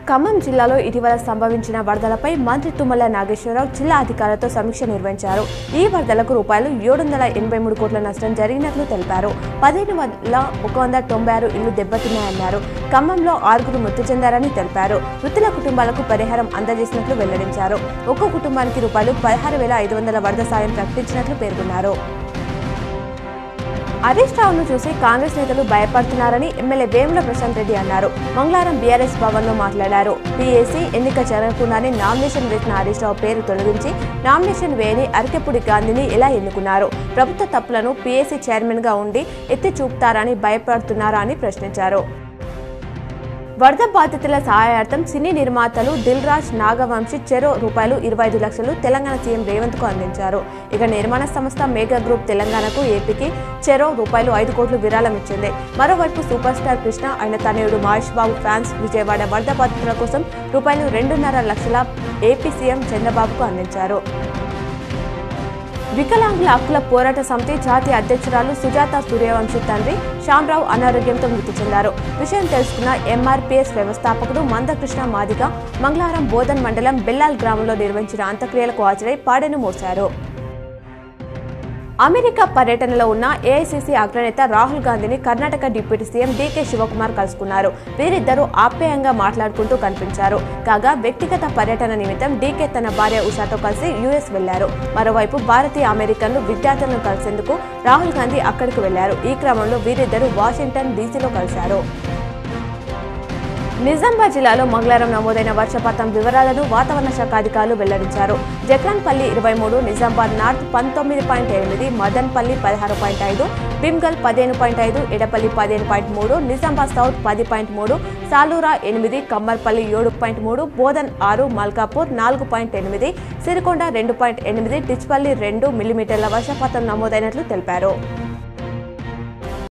ఖమ్మం జిల్లాలో ఇటీవల సంభవించిన వరదలపై మంత్రి తుమ్మల నాగేశ్వరరావు జిల్లా అధికారులతో సమీక్ష నిర్వహించారు. ఈ వరదలకు రూ.783 కోట్ల నష్టం జరిగినట్లు తెలిపారు. 15,196 ఇళ్లు దెబ్బతిన్నాయన్నారు. ఖమ్మంలో 6 మృతి చెందారని తెలిపారు. మృతుల కుటుంబాలకు పరిహారం అందజేసినట్లు వెల్లడించారు. ఒక్కో కుటుంబానికి రూ.16,500 వరద సాయం ప్రకటించినట్లు పేర్కొన్నారు. హరీష్ రావును చూసి కాంగ్రెస్ నేతలు భయపడుతున్నారని ఎమ్మెల్యే వేముల ప్రశాంత్ రెడ్డి అన్నారు. మంగళవారం బీఆర్ఎస్ భవన్ లో మాట్లాడారు. పీఏసీ ఎన్నిక జరగకుండానే నామినేషన్ వేసిన హరీష్ రావు పేరు తొలగించి నామినేషన్ వేయని అరకెప్పుడు గాంధీని ఎలా ఎన్నుకున్నారు? ప్రభుత్వ తప్పులను పీఏసీ చైర్మన్ గా ఉండి ఎత్తి చూపుతారని భయపడుతున్నారా అని ప్రశ్నించారు. వరద బాధితుల సహాయార్థం సినీ నిర్మాతలు దిల్ రాజ్, నాగవంశీ చెరో రూ.25 లక్షలు తెలంగాణ సీఎం రేవంత్ కు అందించారు. ఇక నిర్మాణ సంస్థ మెగా గ్రూప్ తెలంగాణకు, ఏపీకి చెరో రూ.5 కోట్లు విరాళం ఇచ్చింది. మరోవైపు సూపర్ స్టార్ కృష్ణ, ఆయన తనయుడు మహేష్ బాబు ఫ్యాన్స్ విజయవాడ వరద బాధితుల కోసం రూ.2.5 లక్షల ఏపీ సీఎం చంద్రబాబుకు అందించారు. వికలాంగుల హక్కుల పోరాట సమితి జాతీయ అధ్యక్షురాలు సుజాత సూర్యవంశీ తండ్రి శ్యామరావు అనారోగ్యంతో మృతి చెందారు. విషయం తెలుసుకున్న ఎంఆర్పీఎస్ వ్యవస్థాపకుడు మందకృష్ణ మాదిగ మంగళవారం బోధన్ మండలం బెల్లాల్ గ్రామంలో నిర్వహించిన అంత్యక్రియలకు హాజరై పాడెను మోశారు. అమెరికా పర్యటనలో ఉన్న ఏఐసీసీ అగ్రనేత రాహుల్ గాంధీని Karnataka deputy CM DK Shivakumar కలుసుకున్నారు. వీరిద్దరూ ఆప్యాయంగా మాట్లాడుకుంటూ కనిపించారు. కాగా వ్యక్తిగత పర్యటన నిమిత్తం డీకే తన భార్య ఉషాతో కలిసి యుఎస్ వెళ్లారు. మరోవైపు భారతీయ అమెరికన్లు విద్యార్థులను కలిసేందుకు రాహుల్ గాంధీ అక్కడికి వెళ్లారు. ఈ క్రమంలో వీరిద్దరూ వాషింగ్టన్ డీసీలో కలిశారు. నిజామాబాద్ జిల్లాలో మంగళవారం నమోదైన వర్షపాతం వివరాలను వాతావరణ శాఖ అధికారులు వెల్లడించారు. జక్రాన్పల్లి 23, నిజామాబాద్ నార్త్ 19.8, మదన్పల్లి 16.5, బిమ్గల్ 15.5, ఎడపల్లి 15.3, నిజామాబాద్ సౌత్ 10.3, సాలూరా 8, కమ్మర్పల్లి 7.3, బోధన్ 6, మల్కాపూర్ 4.8, సిరికొండ 2.8, టిచ్పల్లి 2 మిల్లీమీటర్ల వర్షపాతం నమోదైనట్లు తెలిపారు.